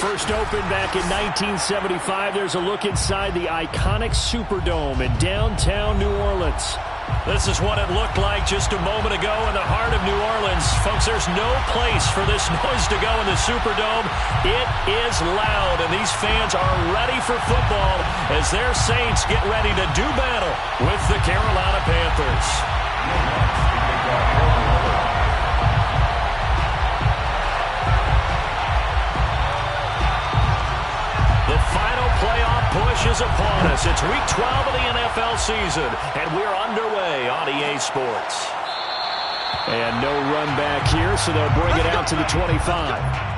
First opened back in 1975. There's a look inside the iconic Superdome in downtown New Orleans. This is what it looked like just a moment ago in the heart of New Orleans. Folks, there's no place for this noise to go in the Superdome. It is loud, and these fans are ready for football as their Saints get ready to do battle with the Carolina Panthers. The final playoff push is upon us. It's Week 12 of the NFL season, and we're underway on EA Sports. And no run back here, so they'll bring it out to the 25.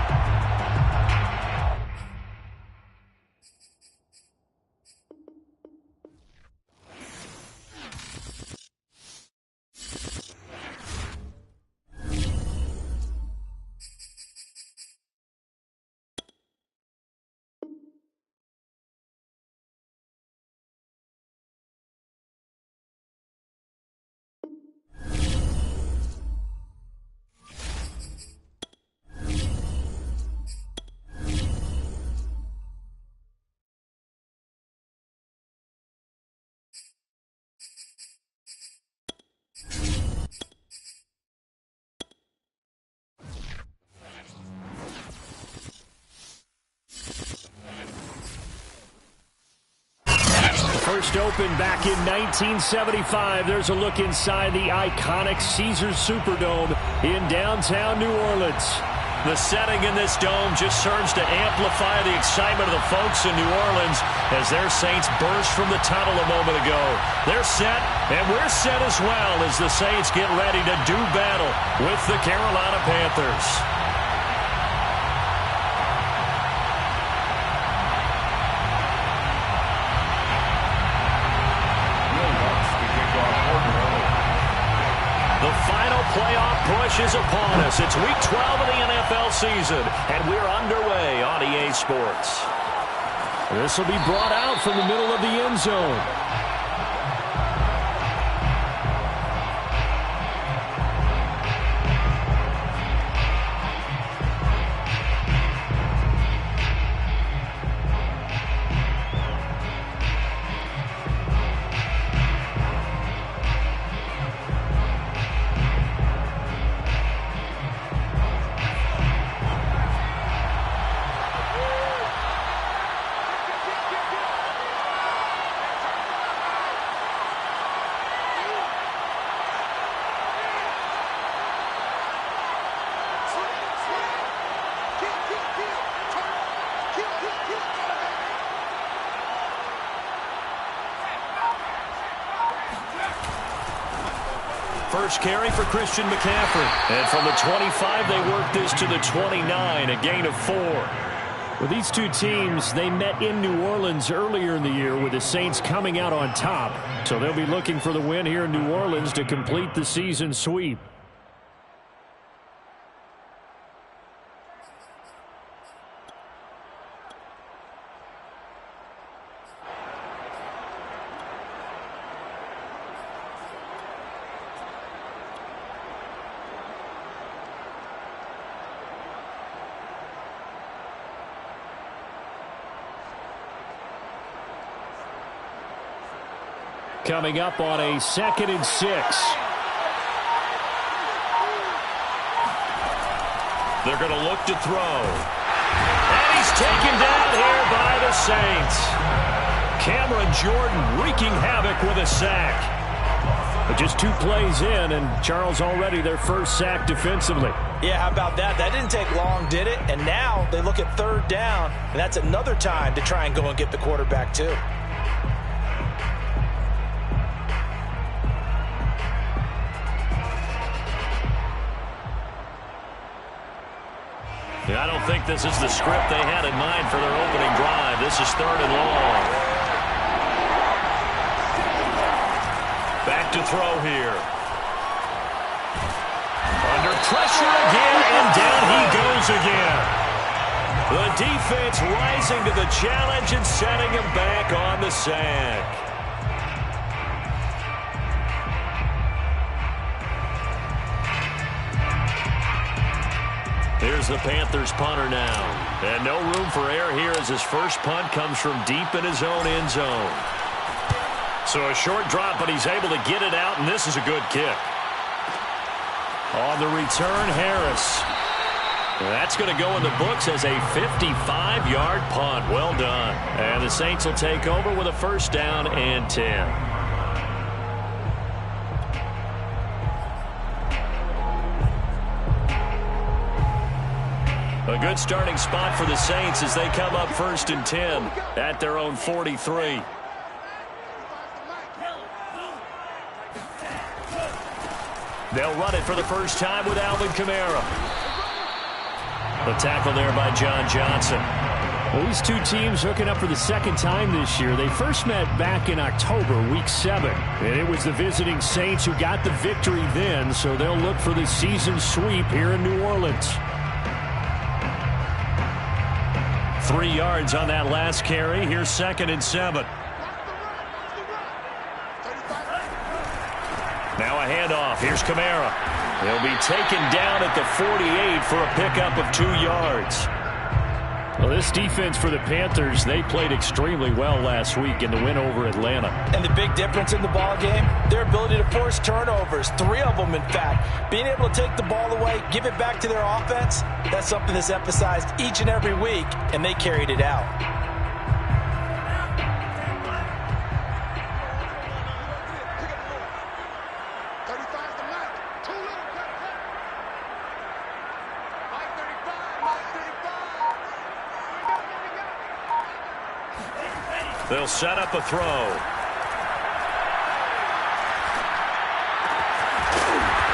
First opened back in 1975. There's a look inside the iconic Caesars Superdome in downtown New Orleans. The setting in this dome just serves to amplify the excitement of the folks in New Orleans as their Saints burst from the tunnel a moment ago. They're set, and we're set as well as the Saints get ready to do battle with the Carolina Panthers. Playoff push is upon us. It's Week 12 of the NFL season, and we're underway on EA Sports. This will be brought out from the middle of the end zone. First carry for Christian McCaffrey. And from the 25, they work this to the 29, a gain of 4. Well, these two teams, they met in New Orleans earlier in the year with the Saints coming out on top. So they'll be looking for the win here in New Orleans to complete the season sweep. Coming up on a 2nd and 6. They're going to look to throw. And he's taken down here by the Saints. Cameron Jordan wreaking havoc with a sack. But just 2 plays in, and Charles already their first sack defensively. Yeah, how about that? That didn't take long, did it? And now they look at 3rd down, and that's another time to try and go and get the quarterback too. I don't think this is the script they had in mind for their opening drive. This is 3rd and long. Back to throw here. Under pressure again, and down he goes again. The defense rising to the challenge and setting him back on the sack. Here's the Panthers punter now. And no room for error here as his first punt comes from deep in his own end zone. So a short drop, but he's able to get it out, and this is a good kick. On the return, Harris. That's going to go in the books as a 55-yard punt. Well done. And the Saints will take over with a first down and 10. A good starting spot for the Saints as they come up first and 10 at their own 43. They'll run it for the first time with Alvin Kamara. The tackle there by John Johnson. Well, these two teams hooking up for the second time this year. They first met back in October, week 7. And it was the visiting Saints who got the victory then, so they'll look for the season sweep here in New Orleans. 3 yards on that last carry. Here's 2nd and 7. Now a handoff. Here's Kamara. He'll be taken down at the 48 for a pickup of 2 yards. Well, this defense for the Panthers, they played extremely well last week in the win over Atlanta. And the big difference in the ball game, their ability to force turnovers, 3 of them in fact. Being able to take the ball away, give it back to their offense, that's something that's emphasized each and every week, and they carried it out. They'll set up a throw.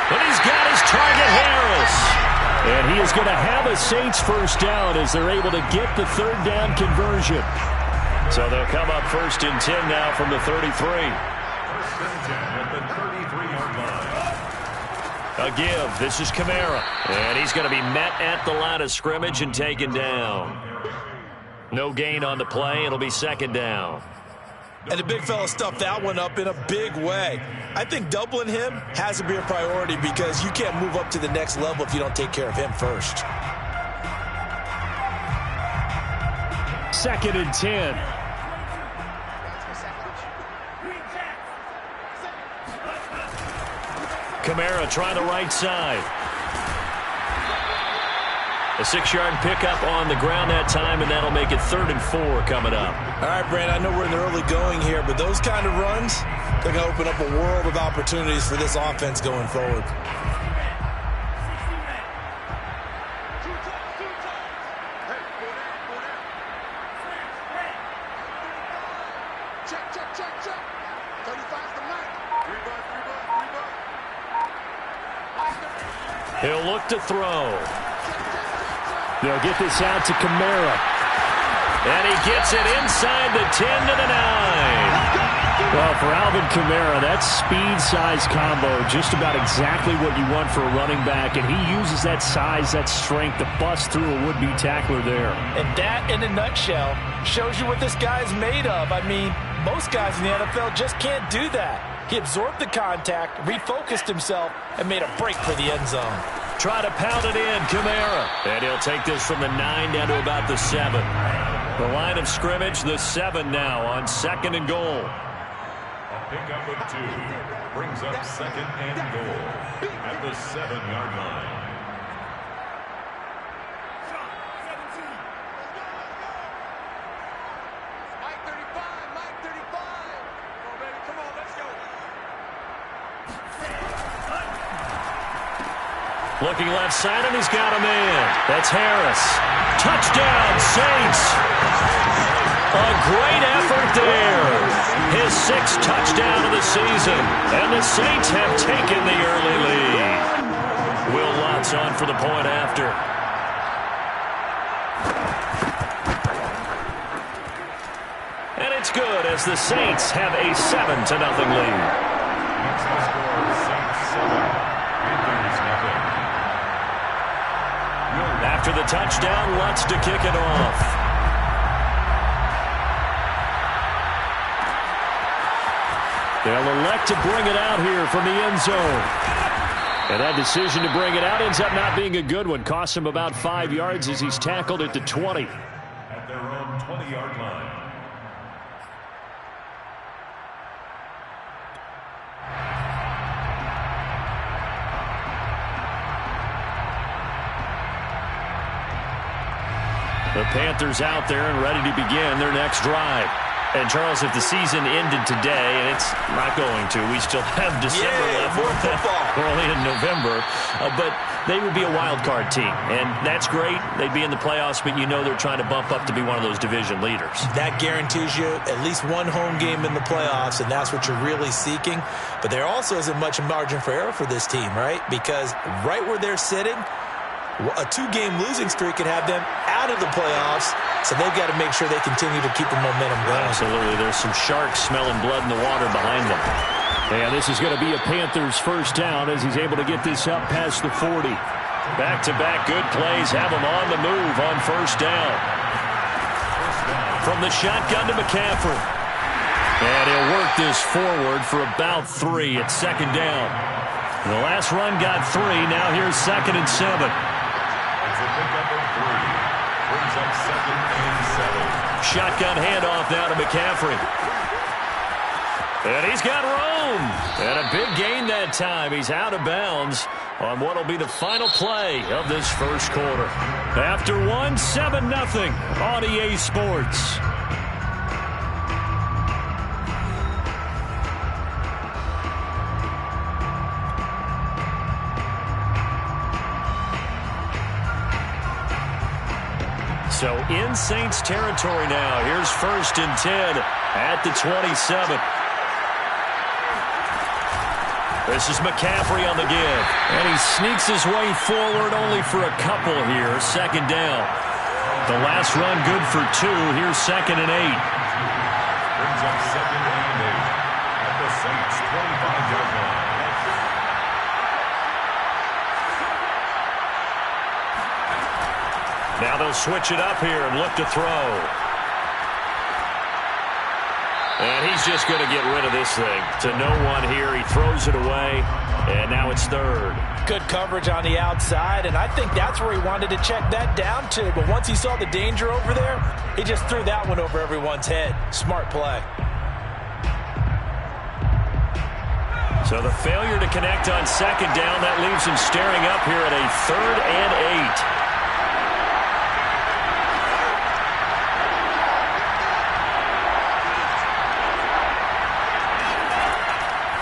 But he's got his target, Harris. And he is going to have a Saints first down as they're able to get the third down conversion. So they'll come up first and 10 now from the 33. First and 10 at the 33-yard line. A give. This is Kamara. And he's going to be met at the line of scrimmage and taken down. No gain on the play. It'll be 2nd down. And the big fella stuffed that one up in a big way. I think doubling him has to be a priority because you can't move up to the next level if you don't take care of him first. 2nd and 10. Kamara trying the right side. A 6-yard pickup on the ground that time, and that'll make it 3rd and 4 coming up. All right, Brand, I know we're in the early going here, but those kind of runs, they're going to open up a world of opportunities for this offense going forward. He'll look to throw. They'll get this out to Kamara. And he gets it inside the 10 to the 9. Well, for Alvin Kamara, that speed-size combo, just about exactly what you want for a running back. And he uses that size, that strength to bust through a would-be tackler there. And that, in a nutshell, shows you what this guy's made of. I mean, most guys in the NFL just can't do that. He absorbed the contact, refocused himself, and made a break for the end zone. Try to pound it in, Kamara. And he'll take this from the 9 down to about the 7. The line of scrimmage, the 7 now on 2nd and goal. A pickup of 2 brings up 2nd and goal at the 7-yard line. Looking left side, and he's got a man. That's Harris. Touchdown, Saints. A great effort there. His 6th touchdown of the season. And the Saints have taken the early lead. Will Lutz on for the point after. And it's good as the Saints have a 7-0 lead. Next to score, Saints 7, Panthers nothing. After the touchdown, Lutz to kick it off. They'll elect to bring it out here from the end zone. And that decision to bring it out ends up not being a good one. Costs him about 5 yards as he's tackled at the 20. At their own 20-yard line. The Panthers out there and ready to begin their next drive. And, Charles, if the season ended today, and it's not going to, we still have December left. More football. We're only in November. But they would be a wild card team. And that's great. They'd be in the playoffs, but you know they're trying to bump up to be one of those division leaders. That guarantees you at least one home game in the playoffs, and that's what you're really seeking. But there also isn't much margin for error for this team, right? Because right where they're sitting, a 2-game losing streak could have them out of the playoffs, so they've got to make sure they continue to keep the momentum going. Absolutely. There's some sharks smelling blood in the water behind them. And this is going to be a Panthers first down as he's able to get this up past the 40. Back-to-back good plays have him on the move on first down. From the shotgun to McCaffrey. And he'll work this forward for about 3 at second down. The last run got 3. Now here's 2nd and 7. It's a pickup of 3. Brings up 2nd and 7. Shotgun handoff now to McCaffrey. And he's got room. And a big gain that time. He's out of bounds on what will be the final play of this first quarter. After 1, 7-0 on EA Sports. So in Saints territory now. Here's 1st and 10 at the 27. This is McCaffrey on the give. And he sneaks his way forward only for a couple here. 2nd down. The last run good for 2. Here's 2nd and 8. Brings up 2nd and 8 at the Saints 25-yard line. Now they'll switch it up here and look to throw. And he's just going to get rid of this thing. To no one here. He throws it away. And now it's 3rd. Good coverage on the outside, and I think that's where he wanted to check that down to. But once he saw the danger over there, he just threw that one over everyone's head. Smart play. So the failure to connect on 2nd down, that leaves him staring up here at a 3rd and 8.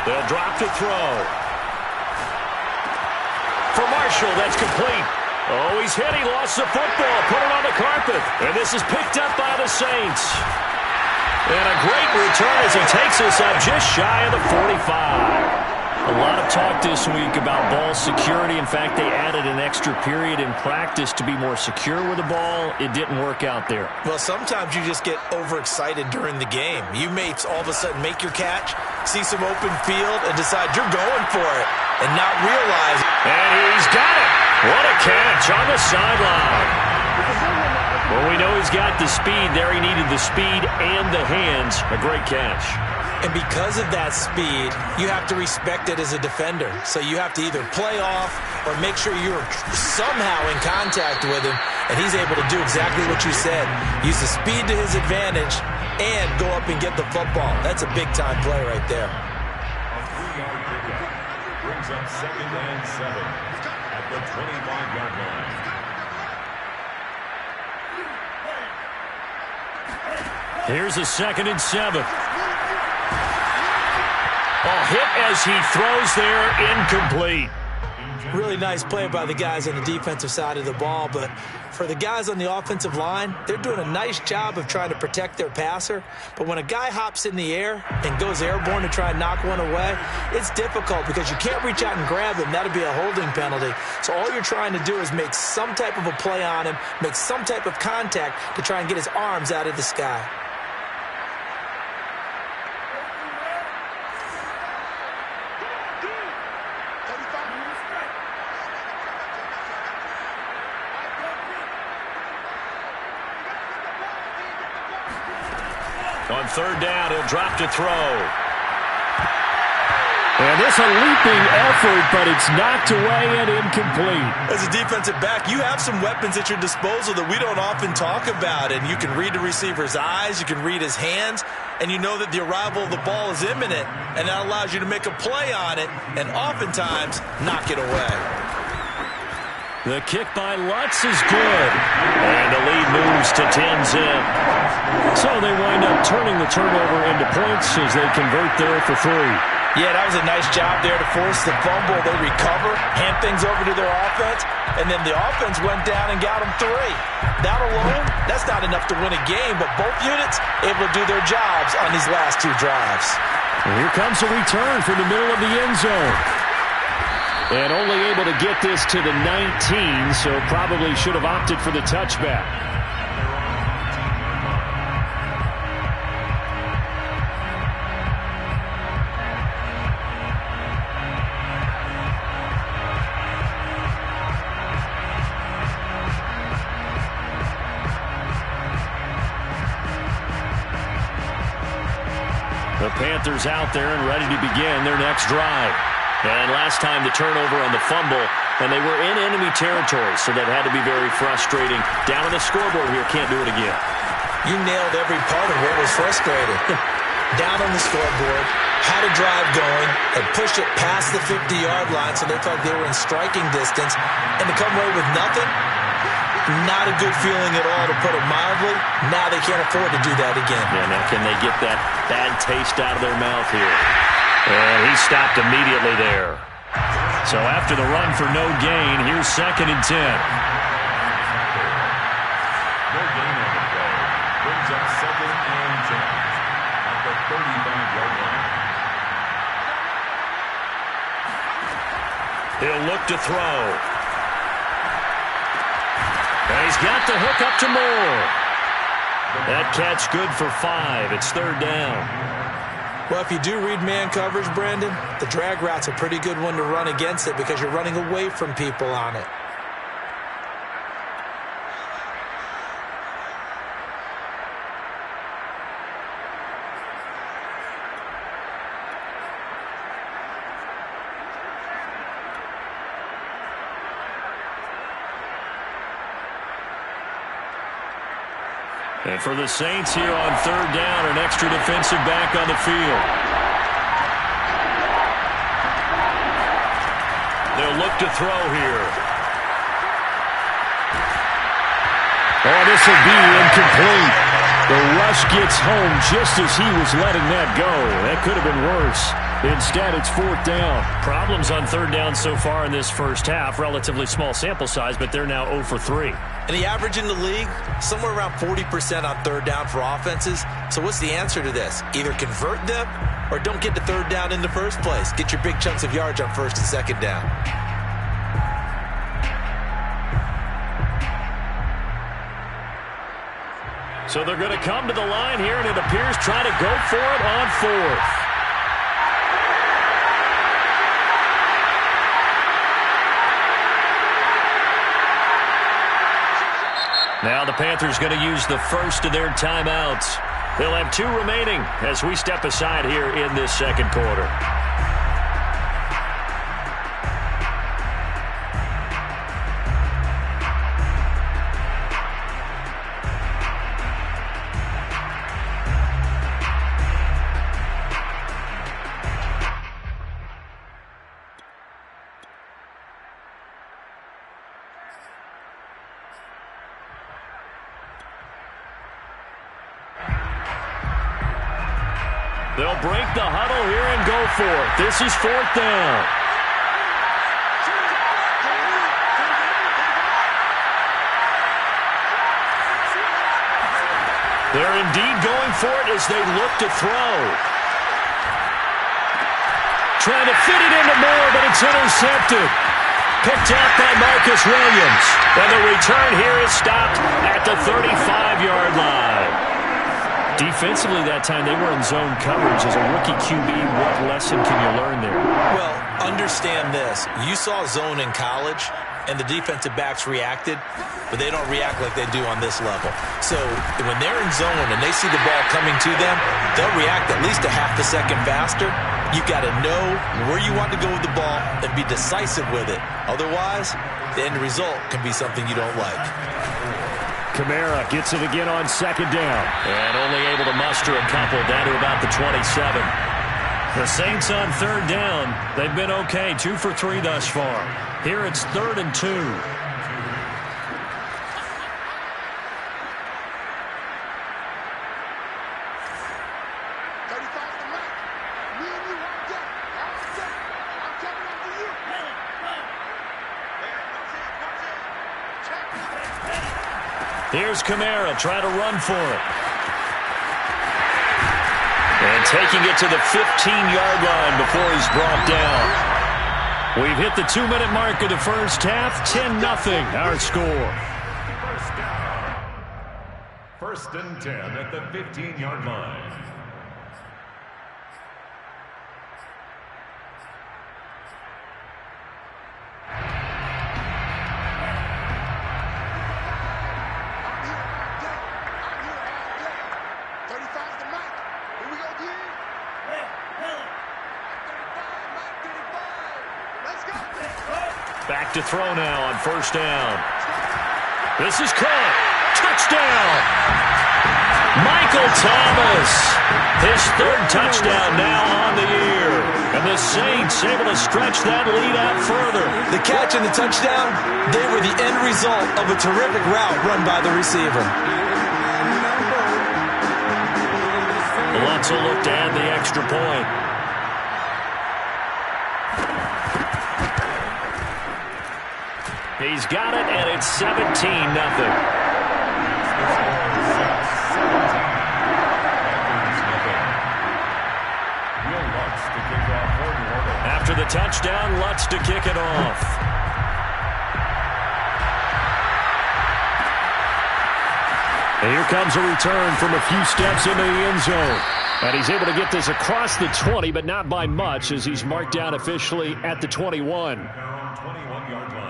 They'll drop to throw. For Marshall, that's complete. Oh, he's hit. He lost the football. Put it on the carpet. And this is picked up by the Saints. And a great return as he takes us up just shy of the 45. A lot of talk this week about ball security. In fact, they added an extra period in practice to be more secure with the ball. It didn't work out there. Well, sometimes you just get overexcited during the game. You may all of a sudden make your catch, see some open field, and decide you're going for it, and not realize. And he's got it. What a catch on the sideline. Well, we know he's got the speed there. He needed the speed and the hands. A great catch. And because of that speed, you have to respect it as a defender. So you have to either play off or make sure you're somehow in contact with him, and he's able to do exactly what you said. Use the speed to his advantage and go up and get the football. That's a big-time play right there. A 3-yard pickup brings up 2nd and 7 at the 25-yard line. Here's a 2nd and 7. Hit as he throws there, incomplete. Really nice play by the guys on the defensive side of the ball, but for the guys on the offensive line, they're doing a nice job of trying to protect their passer. But when a guy hops in the air and goes airborne to try and knock one away, it's difficult because you can't reach out and grab him. That'd be a holding penalty. So all you're trying to do is make some type of a play on him, make some type of contact to try and get his arms out of the sky. On 3rd down, he'll drop to throw. And this a leaping effort, but it's knocked away and incomplete. As a defensive back, you have some weapons at your disposal that we don't often talk about, and you can read the receiver's eyes, you can read his hands, and you know that the arrival of the ball is imminent, and that allows you to make a play on it and oftentimes knock it away. The kick by Lutz is good. And the lead moves to 10 zip. So they wind up turning the turnover into points as they convert there for 3. Yeah, that was a nice job there to force the fumble. They recover, hand things over to their offense, and then the offense went down and got them 3. That alone, that's not enough to win a game, but both units able to do their jobs on these last 2 drives. And here comes a return from the middle of the end zone. And only able to get this to the 19, so probably should have opted for the touchback. The Panthers out there and ready to begin their next drive. And last time the turnover on the fumble, and they were in enemy territory, so that had to be very frustrating. Down on the scoreboard here, can't do it again. You nailed every part of what was frustrating. Down on the scoreboard, had a drive going, and pushed it past the 50-yard line so they felt they were in striking distance, and to come away with nothing, not a good feeling at all, to put it mildly. Now they can't afford to do that again. Yeah, now can they get that bad taste out of their mouth here? And he stopped immediately there. So after the run for no gain, here's 2nd and 10. No gain on the play. Brings up 2nd and 10 at the 35-yard line. He'll look to throw. And he's got the hook up to Moore. That catch good for 5. It's 3rd down. Well, if you do read man coverage, Brandon, the drag route's a pretty good one to run against it because you're running away from people on it. And for the Saints here on 3rd down, an extra defensive back on the field. They'll look to throw here. Oh, this will be incomplete. The rush gets home just as he was letting that go. That could have been worse. Instead, it's 4th down. Problems on 3rd down so far in this first half. Relatively small sample size, but they're now 0 for 3. And the average in the league, somewhere around 40% on 3rd down for offenses. So what's the answer to this? Either convert them or don't get to 3rd down in the first place. Get your big chunks of yards on 1st and 2nd down. So they're going to come to the line here, and it appears trying to go for it on 4th. Now the Panthers going to use the first of their timeouts. They'll have 2 remaining as we step aside here in this 2nd quarter. They'll break the huddle here and go for it. This is 4th down. They're indeed going for it as they look to throw. Trying to fit it into Moore, but it's intercepted. Picked out by Marcus Williams. And the return here is stopped at the 35-yard line. Defensively that time, they were in zone coverage. As a rookie QB, what lesson can you learn there? Well, understand this. You saw zone in college, and the defensive backs reacted, but they don't react like they do on this level. So when they're in zone and they see the ball coming to them, they'll react at least a half a second faster. you've got to know where you want to go with the ball and be decisive with it. Otherwise, the end result can be something you don't like. Kamara gets it again on second down. And only able to muster a couple down to about the 27. The Saints on third down. They've been okay, 2 for 3 thus far. Here it's 3rd and 2. Here's Kamara trying to run for it. And taking it to the 15-yard line before he's brought down. We've hit the 2-minute mark of the first half. 10-0 our score. First and 10 at the 15-yard line. Back to throw now on first down. This is caught. Touchdown! Michael Thomas. His 3rd touchdown now on the year. And the Saints able to stretch that lead out further. The catch and the touchdown, they were the end result of a terrific route run by the receiver. Lutz will look to add the extra point. He's got it, and it's 17-0. After the touchdown, Lutz to kick it off. And here comes a return from a few steps into the end zone. And he's able to get this across the 20, but not by much, as he's marked down officially at the 21. 21-yard line.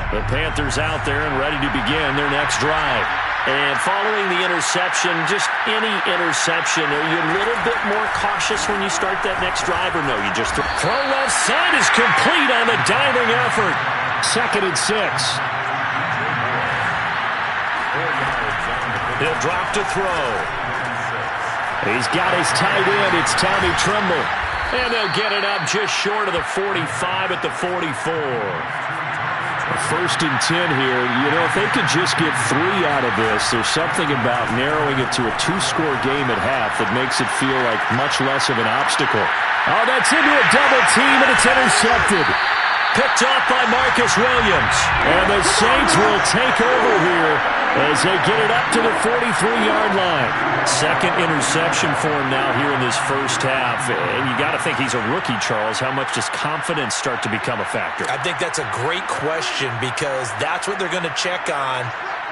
The Panthers out there and ready to begin their next drive. And following the interception, just any interception, are you a little bit more cautious when you start that next drive, or no? You just throw left side is complete on the diving effort. 2nd and 6. He'll drop to throw. He's got his tight end. It's Tommy Tremble. And they'll get it up just short of the 45 at the 44. 1st and 10 here. You know, if they could just get 3 out of this, there's something about narrowing it to a 2-score game at half that makes it feel like much less of an obstacle. Oh, that's into a double team, and it's intercepted. Picked off by Marcus Williams. And the Saints will take over here as they get it up to the 43-yard line. 2nd interception for him now here in this first half. And you got to think he's a rookie, Charles. How much does confidence start to become a factor? I think that's a great question, because that's what they're going to check on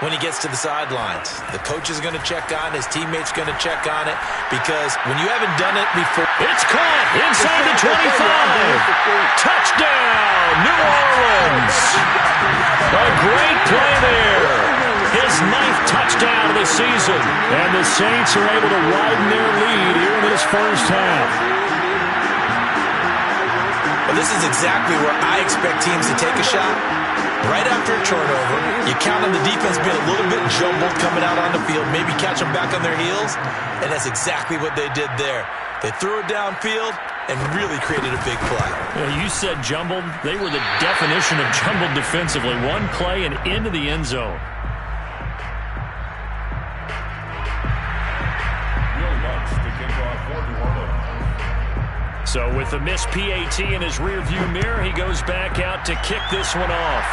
when he gets to the sidelines. The coach is going to check on, his teammates going to check on it, because when you haven't done it before. It's caught inside the 25. Touchdown, New Orleans. A great play there. His 9th touchdown of the season. And the Saints are able to widen their lead here in this first half. Well, this is exactly where I expect teams to take a shot. Right after a turnover, you count on the defense being a little bit jumbled coming out on the field, maybe catch them back on their heels, and that's exactly what they did there. They threw it downfield and really created a big play. Well, you said jumbled. They were the definition of jumbled defensively. One play and into the end zone. So with the missed PAT in his rearview mirror, he goes back out to kick this one off.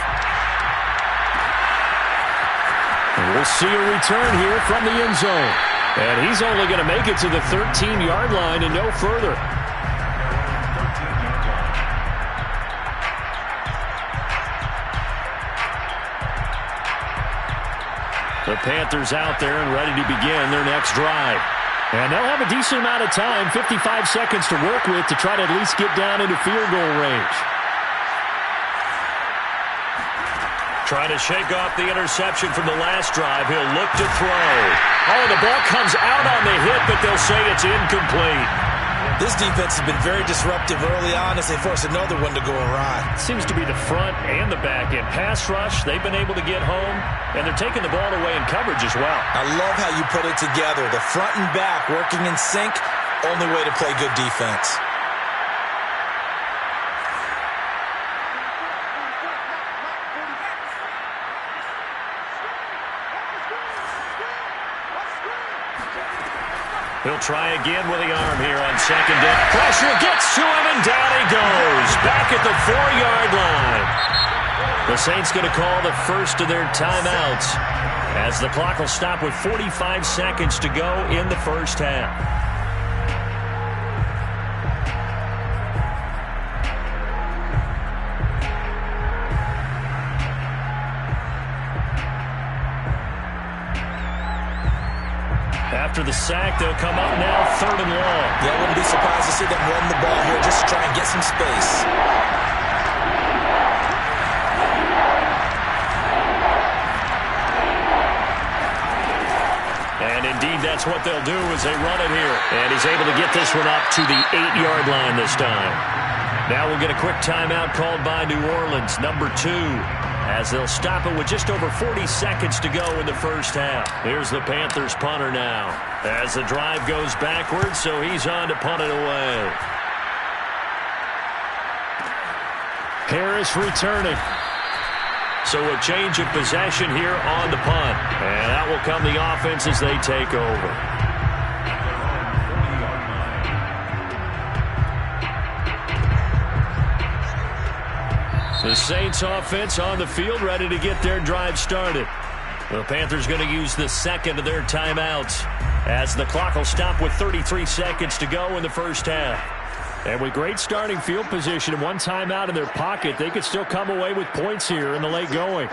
And we'll see a return here from the end zone. And he's only going to make it to the 13-yard line and no further. The Panthers out there and ready to begin their next drive. And they'll have a decent amount of time, 55 seconds to work with, to try to at least get down into field goal range. Trying to shake off the interception from the last drive. He'll look to throw. Oh, the ball comes out on the hit, but they'll say it's incomplete. This defense has been very disruptive early on as they force another one to go awry. Seems to be the front and the back end. Pass rush, they've been able to get home, and they're taking the ball away in coverage as well. I love how you put it together. The front and back working in sync, only way to play good defense. He'll try again with the arm here on second down. Pressure gets to him, and down he goes. Back at the 4-yard line. The Saints going to call the first of their timeouts as the clock will stop with 45 seconds to go in the first half. After the sack, they'll come up now 3rd and long. Yeah, I wouldn't be surprised to see them run the ball here just to try and get some space. And indeed, that's what they'll do as they run it here. And he's able to get this one up to the 8-yard line this time. Now we'll get a quick timeout called by New Orleans, number 2. As they'll stop it with just over 40 seconds to go in the first half. Here's the Panthers punter now. As the drive goes backwards, so he's on to punt it away. Harris returning. So a change of possession here on the punt. And that will come the offense as they take over. The Saints offense on the field ready to get their drive started. The Panthers going to use the second of their timeouts as the clock will stop with 33 seconds to go in the first half. And with great starting field position and one timeout in their pocket, they could still come away with points here in the late going.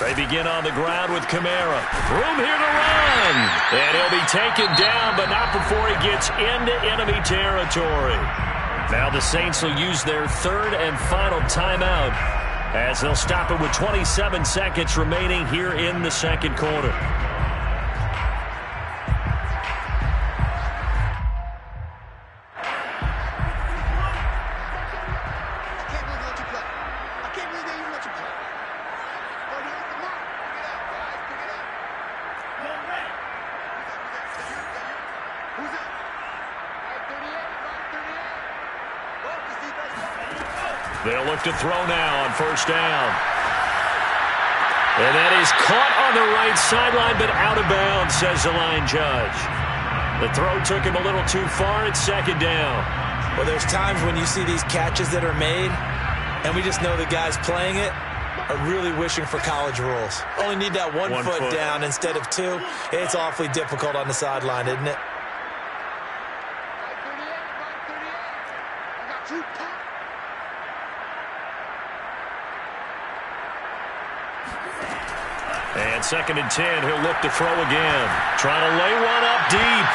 They begin on the ground with Kamara. Room here to run. And he'll be taken down, but not before he gets into enemy territory. Now the Saints will use their 3rd and final timeout as they'll stop it with 27 seconds remaining here in the second quarter. They'll look to throw now on first down. And that is caught on the right sideline, but out of bounds, says the line judge. The throw took him a little too far. It's second down. Well, there's times when you see these catches that are made, and we just know the guys playing it are really wishing for college rules. Only need that one foot down instead of 2. It's awfully difficult on the sideline, isn't it? And 2nd and 10, he'll look to throw again. Trying to lay one up deep.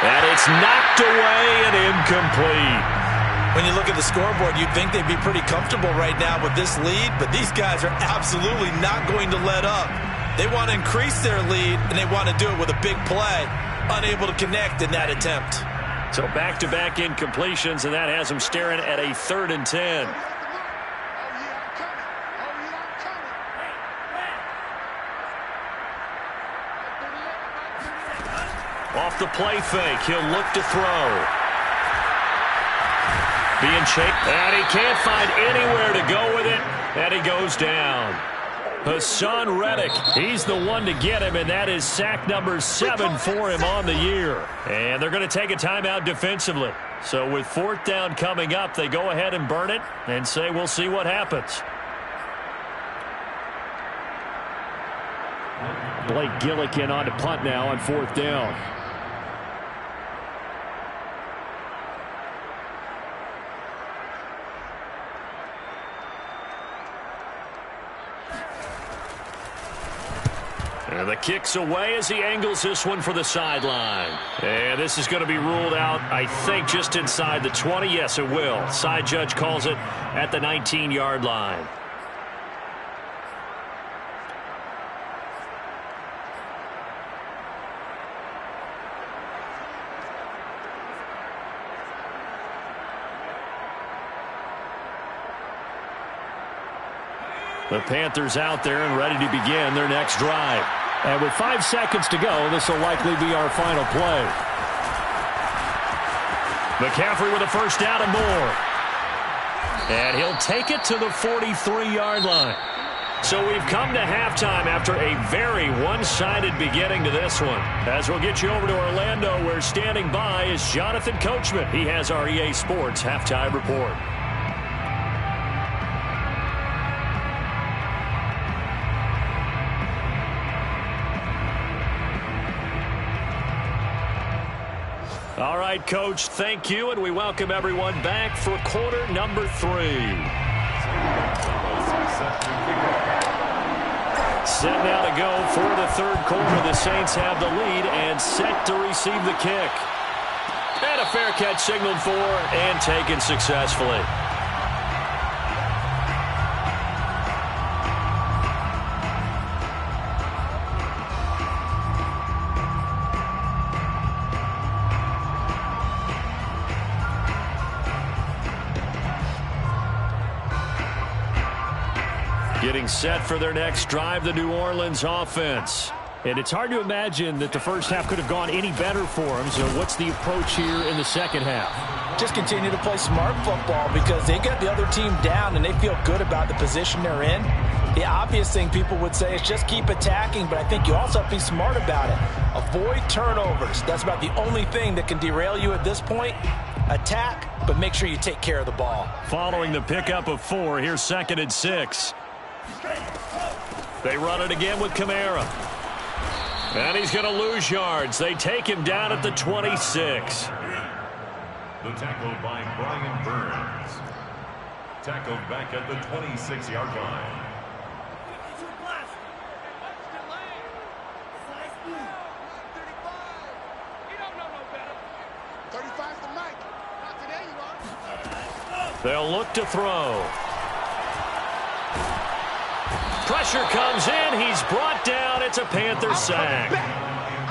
And it's knocked away and incomplete. When you look at the scoreboard, you'd think they'd be pretty comfortable right now with this lead, but these guys are absolutely not going to let up. They want to increase their lead, and they want to do it with a big play. Unable to connect in that attempt. So back-to-back incompletions, and that has them staring at a 3rd and 10. Off the play fake, he'll look to throw. Being shaped, and he can't find anywhere to go with it, and he goes down. Hassan Reddick, he's the one to get him, and that is sack number 7 for him on the year. And they're going to take a timeout defensively. So with 4th down coming up, they go ahead and burn it and say we'll see what happens. Blake Gillikin on to punt now on 4th down. And the kick's away as he angles this one for the sideline. And this is going to be ruled out, I think, just inside the 20. Yes, it will. Side judge calls it at the 19-yard line. The Panthers out there and ready to begin their next drive. And with 5 seconds to go, this will likely be our final play. McCaffrey with a first down and more. And he'll take it to the 43-yard line. So we've come to halftime after a very one-sided beginning to this one. As we'll get you over to Orlando, where standing by is Jonathan Coachman. He has our EA Sports halftime report. All right, Coach, thank you, and we welcome everyone back for quarter number 3. Set now to go for the third quarter. The Saints have the lead and set to receive the kick. And a fair catch signaled for and taken successfully. Getting set for their next drive, the New Orleans offense. And it's hard to imagine that the first half could have gone any better for them. So what's the approach here in the second half? Just continue to play smart football because they get the other team down and they feel good about the position they're in. The obvious thing people would say is just keep attacking, but I think you also have to be smart about it. Avoid turnovers. That's about the only thing that can derail you at this point. Attack, but make sure you take care of the ball. Following the pickup of 4, here's 2nd and 6. They run it again with Kamara. And he's going to lose yards. They take him down at the 26. The tackle by Brian Burns. Tackled back at the 26-yard line. They'll look to throw. Pressure comes in. He's brought down. It's a Panther sack.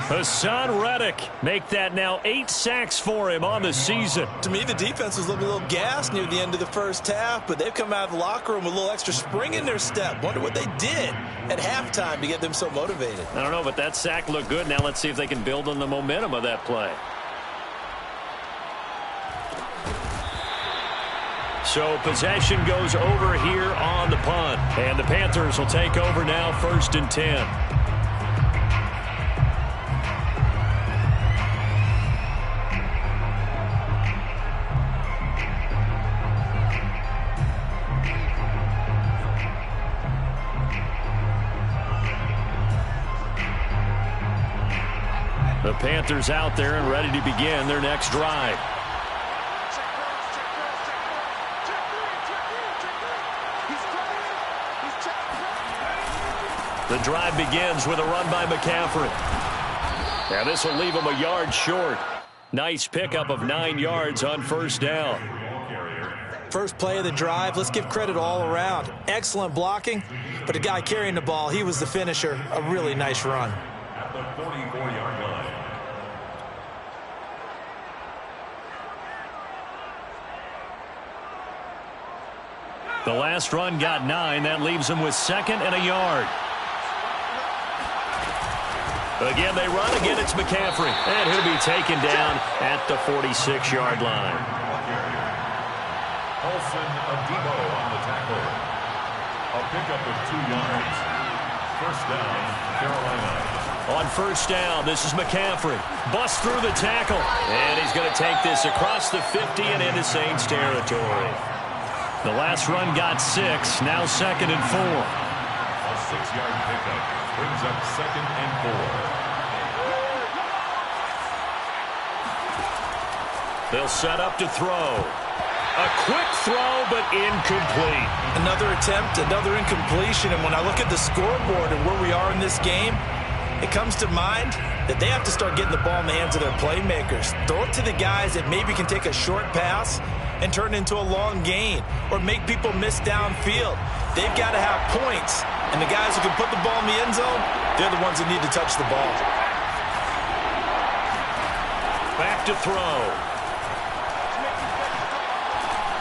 Hassan Reddick make that now 8 sacks for him on the season. To me, the defense was looking a little gassed near the end of the first half, but they've come out of the locker room with a little extra spring in their step. Wonder what they did at halftime to get them so motivated. I don't know, but that sack looked good. Now let's see if they can build on the momentum of that play. So possession goes over here on the punt. And the Panthers will take over now, 1st and 10. The Panthers out there and ready to begin their next drive. The drive begins with a run by McCaffrey. Now this will leave him a yard short. Nice pickup of 9 yards on 1st down. First play of the drive, let's give credit all around. Excellent blocking, but the guy carrying the ball, he was the finisher. A really nice run. At the 44-yard line. The last run got 9. That leaves him with 2nd and a yard. Again, they run. Again, it's McCaffrey. And he'll be taken down at the 46-yard line. Paulson Adebo on the tackle. A pickup of 2 yards. First down, Carolina. On 1st down, this is McCaffrey. Busts through the tackle. And he's going to take this across the 50 and into Saints territory. The last run got 6. Now 2nd and 4. A 6-yard pickup brings up 2nd and 4. They'll set up to throw. A quick throw, but incomplete. Another attempt, another incompletion. And when I look at the scoreboard and where we are in this game, it comes to mind that they have to start getting the ball in the hands of their playmakers. Throw it to the guys that maybe can take a short pass and turn it into a long gain or make people miss downfield. They've got to have points, and the guys who can put the ball in the end zone, they're the ones that need to touch the ball. Back to throw.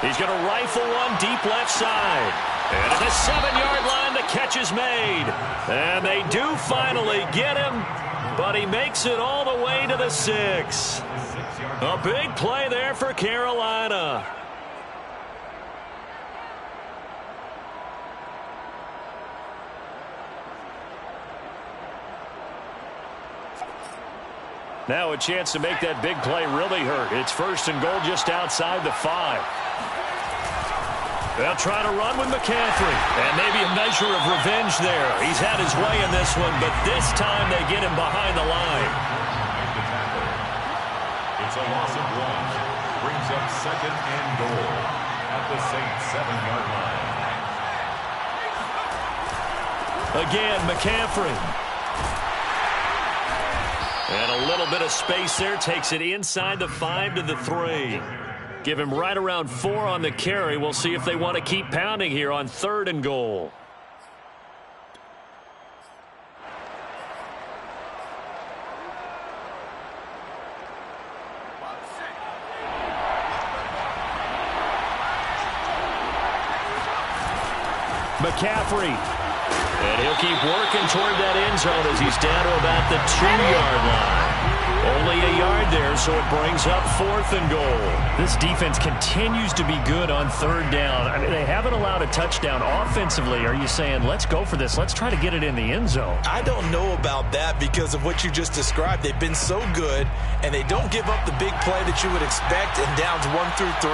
He's going to rifle one deep left side. And at the 7-yard line, the catch is made. And they do finally get him, but he makes it all the way to the 6. A big play there for Carolina. Now a chance to make that big play really hurt. It's 1st and goal just outside the 5. They'll try to run with McCaffrey. And maybe a measure of revenge there. He's had his way in this one, but this time they get him behind the line. It's a loss of 1. Brings up 2nd and goal at the Saints 7-yard line. Again, McCaffrey. And a little bit of space there. Takes it inside the 5 to the 3. Give him right around 4 on the carry. We'll see if they want to keep pounding here on 3rd and goal. McCaffrey. And he'll keep working toward that end zone as he's down to about the 2-yard line. Only a yard there, so it brings up 4th and goal. This defense continues to be good on 3rd down. I mean, they haven't allowed a touchdown offensively. Are you saying, let's go for this? Let's try to get it in the end zone. I don't know about that because of what you just described. They've been so good, and they don't give up the big play that you would expect in downs 1 through 3.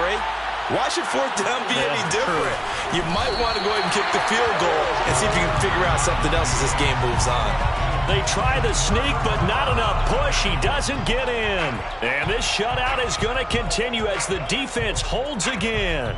Why should 4th down be any different? You might want to go ahead and kick the field goal and see if you can figure out something else as this game moves on. They try the sneak, but not enough push. He doesn't get in. And this shutout is going to continue as the defense holds again.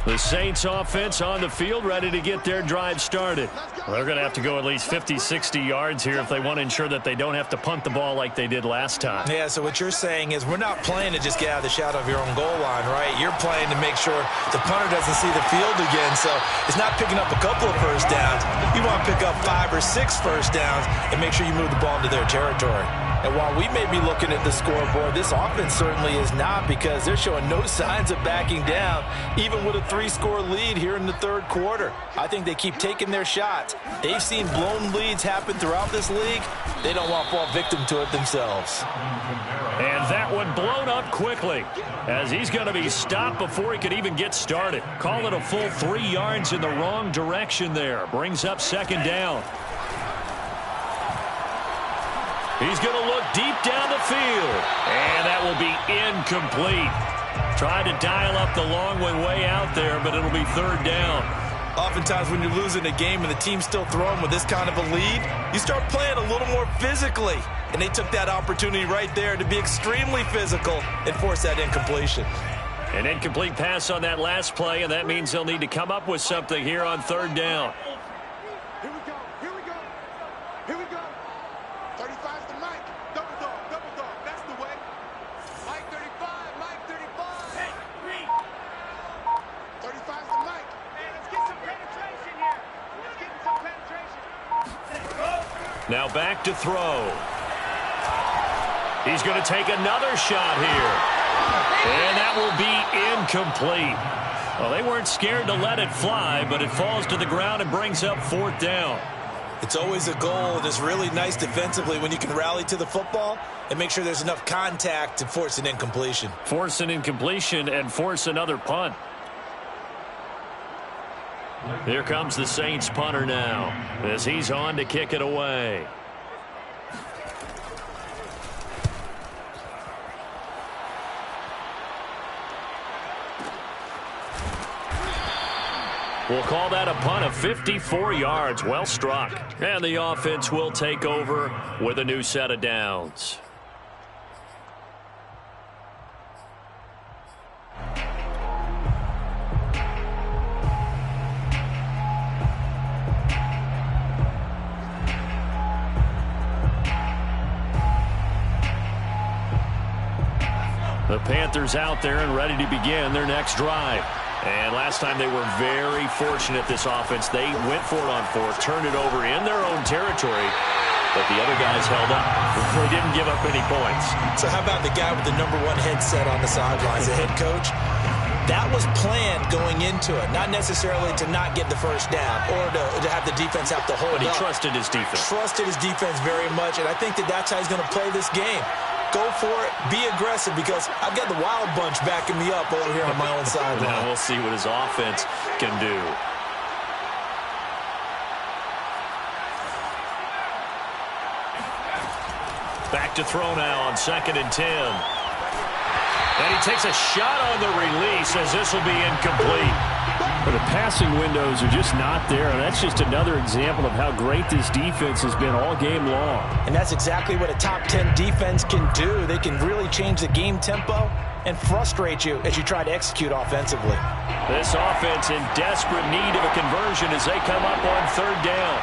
The Saints offense on the field ready to get their drive started. Well, they're going to have to go at least 50, 60 yards here if they want to ensure that they don't have to punt the ball like they did last time. Yeah, so what you're saying is we're not playing to just get out of the shadow of your own goal line, right? You're playing to make sure the punter doesn't see the field again. So it's not picking up a couple of first downs. You want to pick up 5 or 6 first downs and make sure you move the ball into their territory. And while we may be looking at the scoreboard, this offense certainly is not because they're showing no signs of backing down, even with a 3-score lead here in the 3rd quarter. I think they keep taking their shots. They've seen blown leads happen throughout this league. They don't want to fall victim to it themselves. And that one blown up quickly as he's going to be stopped before he could even get started. Call it a full 3 yards in the wrong direction there. Brings up 2nd down. He's going to look deep down the field. And that will be incomplete. Tried to dial up the long one way out there, but it'll be 3rd down. Oftentimes when you're losing a game and the team's still throwing with this kind of a lead, you start playing a little more physically. And they took that opportunity right there to be extremely physical and force that incompletion. An incomplete pass on that last play, and that means they'll need to come up with something here on 3rd down. Here we go. Here we go. Here we go. 35's the Mike. Double dog. Double dog. That's the way. Mike 35. Mike 35. Hey, green. 35's the Mike. Hey, let's get some penetration here. Let's get some penetration. Now back to throw. He's going to take another shot here. And that will be incomplete. Well, they weren't scared to let it fly, but it falls to the ground and brings up 4th down. It's always a goal, and it's really nice defensively when you can rally to the football and make sure there's enough contact to force an incompletion. Force an incompletion and force another punt. Here comes the Saints punter now as he's on to kick it away. We'll call that a punt of 54 yards. Well struck. And the offense will take over with a new set of downs. The Panthers out there and ready to begin their next drive. And last time they were very fortunate, this offense. They went for it on fourth, turned it over in their own territory, but the other guys held up. They didn't give up any points. So how about the guy with the #1 headset on the sidelines, the head coach? That was planned going into it, not necessarily to not get the first down or to have the defense have to hold up. But he trusted his defense. Trusted his defense very much, and I think that's how he's going to play this game. Go for it, be aggressive, because I've got the wild bunch backing me up over here on my own sideline. Now we'll see what his offense can do. Back to throw now on 2nd and 10. And he takes a shot on the release as this will be incomplete. But the passing windows are just not there, and that's just another example of how great this defense has been all game long. And that's exactly what a top 10 defense can do. They can really change the game tempo and frustrate you as you try to execute offensively. This offense in desperate need of a conversion as they come up on 3rd down.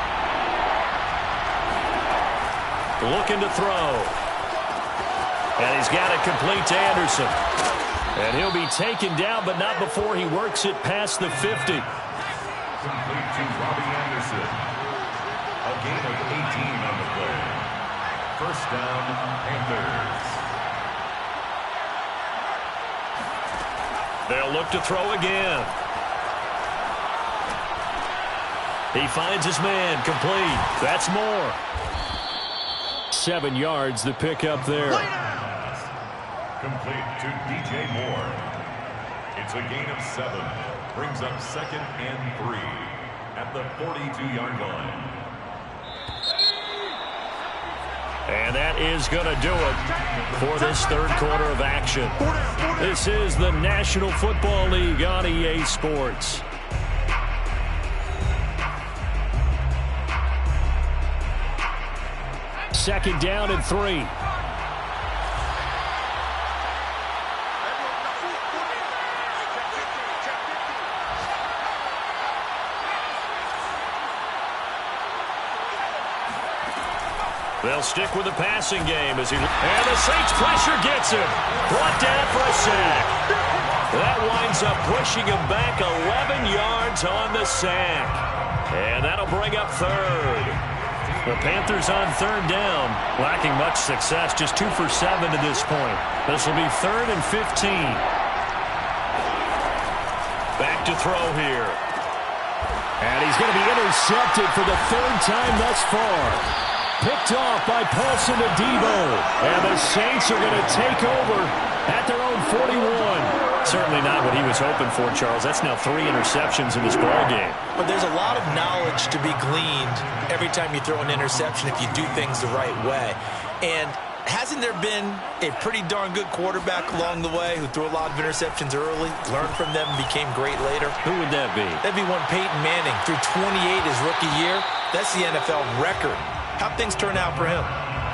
Looking to throw. And he's got it complete to Anderson. And he'll be taken down, but not before he works it past the 50. Complete to Robbie Anderson. A gain of 18 on the play. First down, Panthers. They'll look to throw again. He finds his man, complete. That's more. 7 yards, the pickup there. Complete to DJ Moore. It's a gain of 7. Brings up 2nd and 3 at the 42-yard line. And that is going to do it for this 3rd quarter of action. This is the National Football League on EA Sports. Second down and 3. They'll stick with the passing game as and the Saints pressure gets him. Brought down for a sack. That winds up pushing him back 11 yards on the sack. And that'll bring up 3rd. The Panthers on 3rd down, lacking much success, just 2 for 7 to this point. This will be 3rd and 15. Back to throw here. And he's going to be intercepted for the 3rd time thus far. Picked off by Paulson Adebo. And the Saints are going to take over at their own 41. Certainly not what he was hoping for, Charles. That's now 3 interceptions in this ballgame. But there's a lot of knowledge to be gleaned every time you throw an interception if you do things the right way. And hasn't there been a pretty darn good quarterback along the way who threw a lot of interceptions early, learned from them, and became great later? Who would that be? That'd be one Peyton Manning. Threw 28 his rookie year. That's the NFL record. How'd things turn out for him?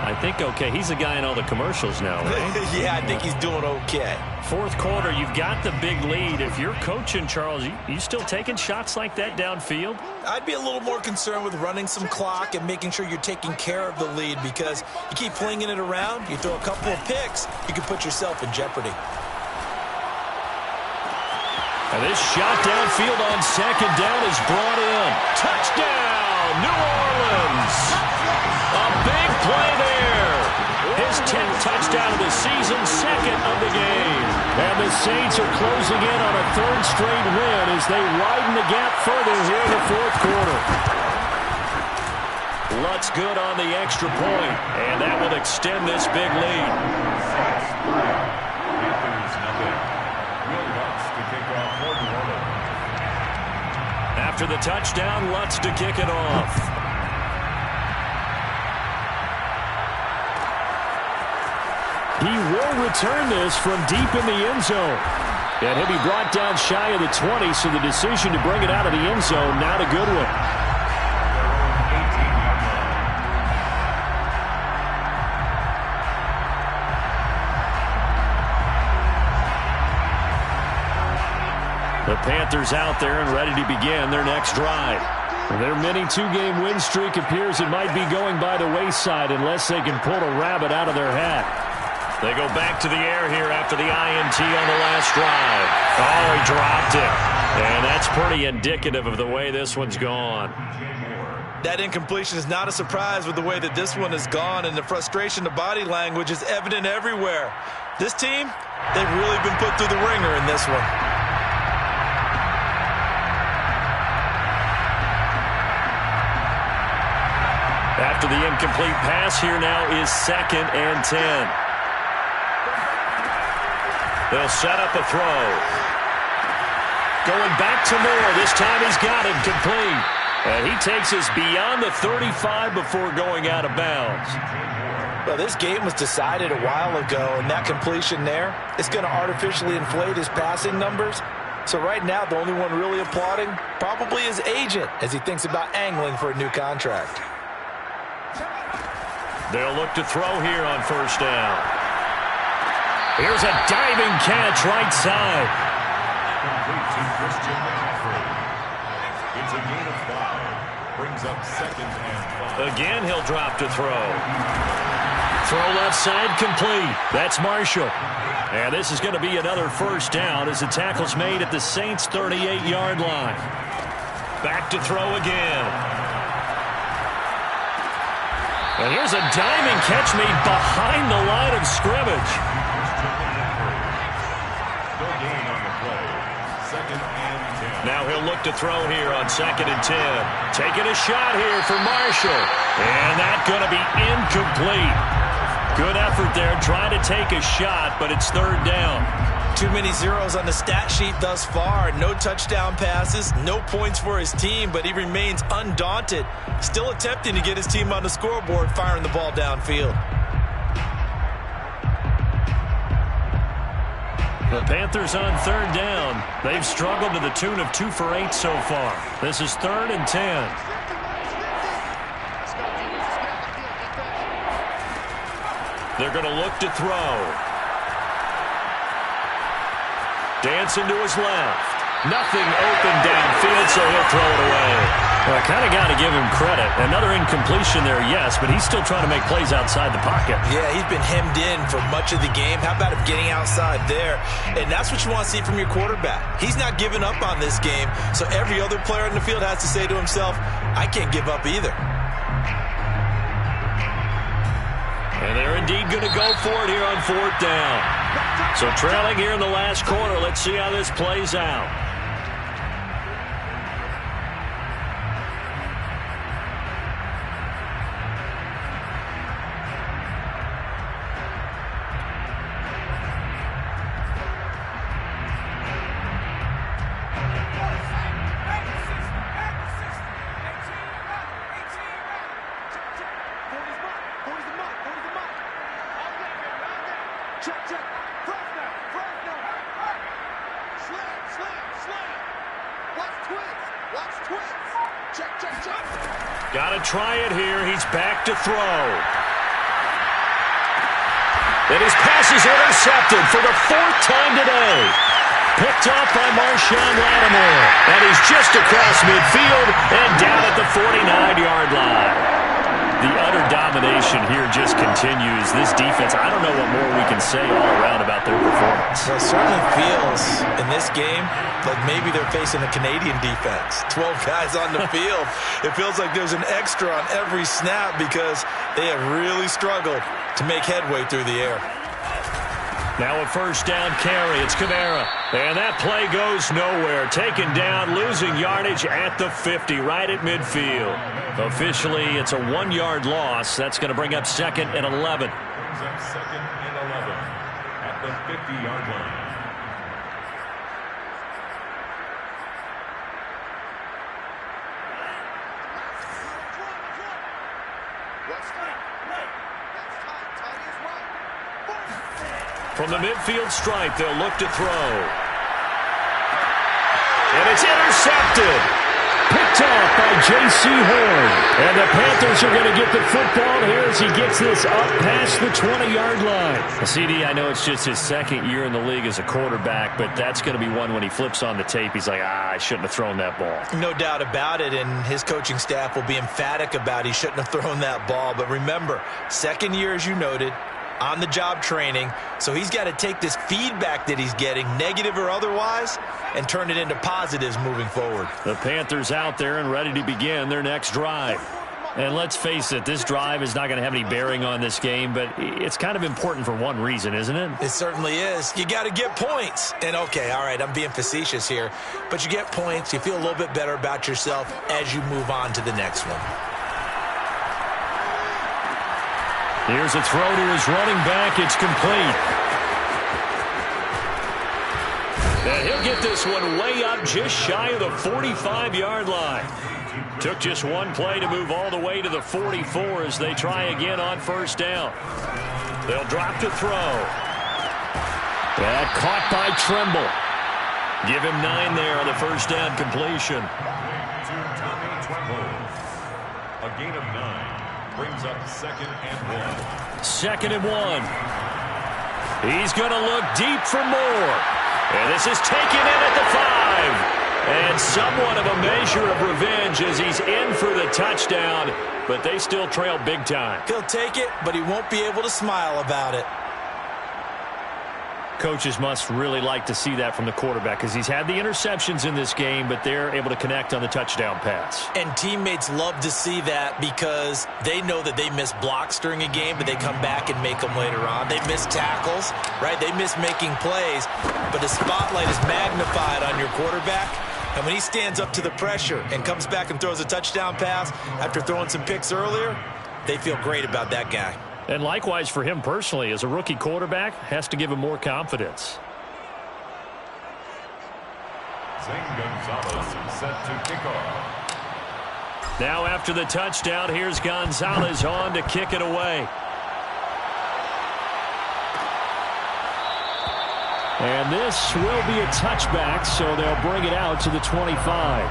I think okay. He's a guy in all the commercials now, right? Yeah, I think he's doing okay. 4th quarter, you've got the big lead. If you're coaching, Charles, you still taking shots like that downfield? I'd be a little more concerned with running some clock and making sure you're taking care of the lead, because you keep flinging it around, you throw a couple of picks, you can put yourself in jeopardy. And this shot downfield on 2nd down is brought in. Touchdown, New Orleans! A big play there. His 10th touchdown of the season, 2nd of the game. And the Saints are closing in on a 3rd straight win as they widen the gap further here in the 4th quarter. Lutz good on the extra point, and that will extend this big lead. Panthers nothing. Will Lutz to kick off for New Orleans. After the touchdown, Lutz to kick it off. He will return this from deep in the end zone. And he'll be brought down shy of the 20, so the decision to bring it out of the end zone, not a good one. The Panthers out there and ready to begin their next drive. Their mini 2-game win streak appears it might be going by the wayside unless they can pull a rabbit out of their hat. They go back to the air here after the INT on the last drive. Oh, he dropped it. And that's pretty indicative of the way this one's gone. That incompletion is not a surprise with the way that this one has gone, and the frustration, the body language is evident everywhere. This team, they've really been put through the ringer in this one. After the incomplete pass, here now is 2nd and 10. They'll set up a throw. Going back to Moore. This time he's got it complete. And he takes us beyond the 35 before going out of bounds. Well, this game was decided a while ago, and that completion there, it's going to artificially inflate his passing numbers. So right now, the only one really applauding probably his agent as he thinks about angling for a new contract. They'll look to throw here on 1st down. Here's a diving catch right side. It's a gain of 5. Brings up 2nd and 5. Again, he'll drop to throw. Throw left side complete. That's Marshall. And this is going to be another 1st down as the tackle's made at the Saints' 38-yard line. Back to throw again. And here's a diving catch made behind the line of scrimmage. No gain on the play. 2nd and 10. Now he'll look to throw here on 2nd and 10. Taking a shot here for Marshall. And that's going to be incomplete. Good effort there, trying to take a shot, but it's 3rd down. Too many zeros on the stat sheet thus far. No touchdown passes, no points for his team, but he remains undaunted. Still attempting to get his team on the scoreboard, firing the ball downfield. The Panthers on 3rd down. They've struggled to the tune of 2 for 8 so far. This is 3rd and 10. They're going to look to throw. Dancing to his left. Nothing open downfield, so he'll throw it away. Well, I kind of got to give him credit. Another incompletion there, yes, but he's still trying to make plays outside the pocket. Yeah, he's been hemmed in for much of the game. How about him getting outside there? And that's what you want to see from your quarterback. He's not giving up on this game, so every other player in the field has to say to himself, I can't give up either. And they're indeed going to go for it here on 4th down. So trailing here in the last quarter. Let's see how this plays out. Got to try it here. He's back to throw. And his pass is intercepted for the 4th time today. Picked off by Marshawn Lattimore. And he's just across midfield and down at the 49-yard line. The utter domination here just continues. This defense, I don't know what more we can say all around about their performance. Well, it certainly feels in this game like maybe they're facing a Canadian defense. 12 guys on the field. It feels like there's an extra on every snap because they have really struggled to make headway through the air. Now a 1st down carry. It's Kamara. And that play goes nowhere. Taken down, losing yardage at the 50, right at midfield. Officially, it's a 1-yard loss. That's going to bring up 2nd and 11. Brings up 2nd and 11 at the 50-yard line. From the midfield stripe, they'll look to throw. And it's intercepted. Picked off by J.C. Horn. And the Panthers are going to get the football here as he gets this up past the 20-yard line. CD, I know it's just his 2nd year in the league as a quarterback, but that's going to be one when he flips on the tape. He's like, I shouldn't have thrown that ball. No doubt about it, and his coaching staff will be emphatic about he shouldn't have thrown that ball. But remember, 2nd year, as you noted, on-the-job training, so he's got to take this feedback that he's getting, negative or otherwise, and turn it into positives moving forward. The Panthers out there and ready to begin their next drive. And let's face it, this drive is not going to have any bearing on this game, but it's kind of important for one reason, isn't it? It certainly is. You got to get points. And, okay, all right, I'm being facetious here, but you get points, you feel a little bit better about yourself as you move on to the next one. Here's a throw to his running back. It's complete. And he'll get this one way up just shy of the 45-yard line. Took just one play to move all the way to the 44 as they try again on first down. They'll drop to throw. That caught by Tremble. Give him 9 there on the first down completion. To Tommy Tremble. A gain of 9 brings up 2nd and 1. 2nd and 1. He's going to look deep for more. And this is taken in at the 5. And somewhat of a measure of revenge as he's in for the touchdown, but they still trail big time. He'll take it, but he won't be able to smile about it. Coaches must really like to see that from the quarterback because he's had the interceptions in this game, but they're able to connect on the touchdown pass. And teammates love to see that because they know that they miss blocks during a game, but they come back and make them later on. They miss tackles, right? They miss making plays, but the spotlight is magnified on your quarterback. And when he stands up to the pressure and comes back and throws a touchdown pass after throwing some picks earlier, they feel great about that guy. And likewise for him personally, as a rookie quarterback, has to give him more confidence. Zane Gonzalez set to kick off. Now after the touchdown, here's Gonzalez on to kick it away. And this will be a touchback, so they'll bring it out to the 25.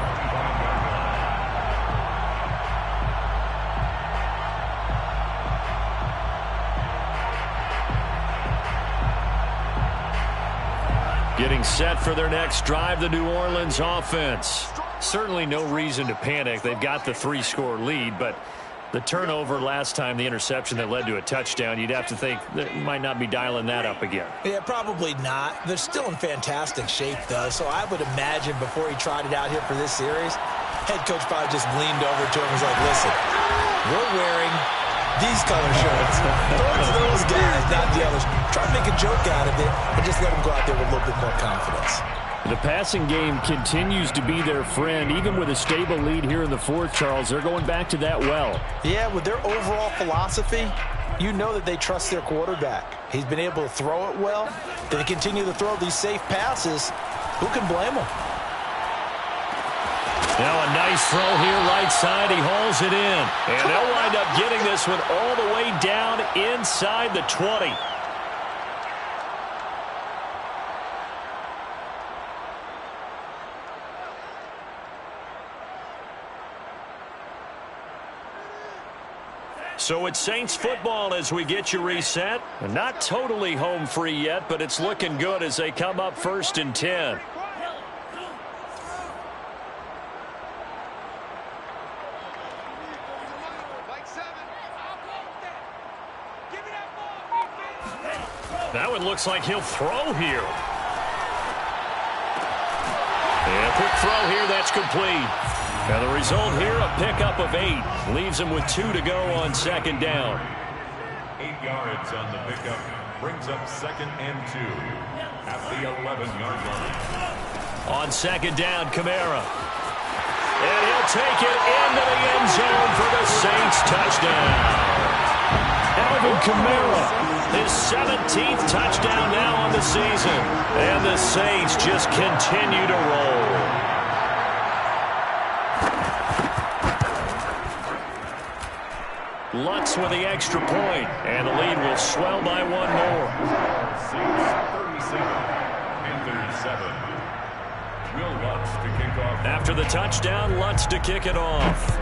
Getting set for their next drive, the New Orleans offense. Certainly no reason to panic. They've got the 3-score lead, but the turnover last time, the interception that led to a touchdown, you'd have to think that might not be dialing that up again. Yeah, probably not. They're still in fantastic shape, though, so I would imagine before he tried it out here for this series, head coach probably just leaned over to him and was like, listen, we're wearing these color shirts. Throw it to those guys, not the others. Try to make a joke out of it and just let them go out there with a little bit more confidence. The passing game continues to be their friend. Even with a stable lead here in the fourth, Charles, they're going back to that well. Yeah, with their overall philosophy, you know that they trust their quarterback. He's been able to throw it well. They continue to throw these safe passes. Who can blame them? Now a nice throw here right side. He hauls it in. And they'll wind up getting this one all the way down inside the 20. So it's Saints football as we get you reset. Not totally home free yet, but it's looking good as they come up 1st and 10. That one looks like he'll throw here. And a quick throw here, that's complete. And the result here, a pickup of 8. Leaves him with 2 to go on 2nd down. 8 yards on the pickup. Brings up 2nd and 2 at the 11-yard line. On 2nd down, Kamara. And he'll take it into the end zone for the Saints touchdown. Alvin Kamara, his 17th touchdown now on the season. And the Saints just continue to roll. Lutz with the extra point, and the lead will swell by 1 more. Saints 37, Panthers 7. Will Lutz to kick off. After the touchdown, Lutz to kick it off.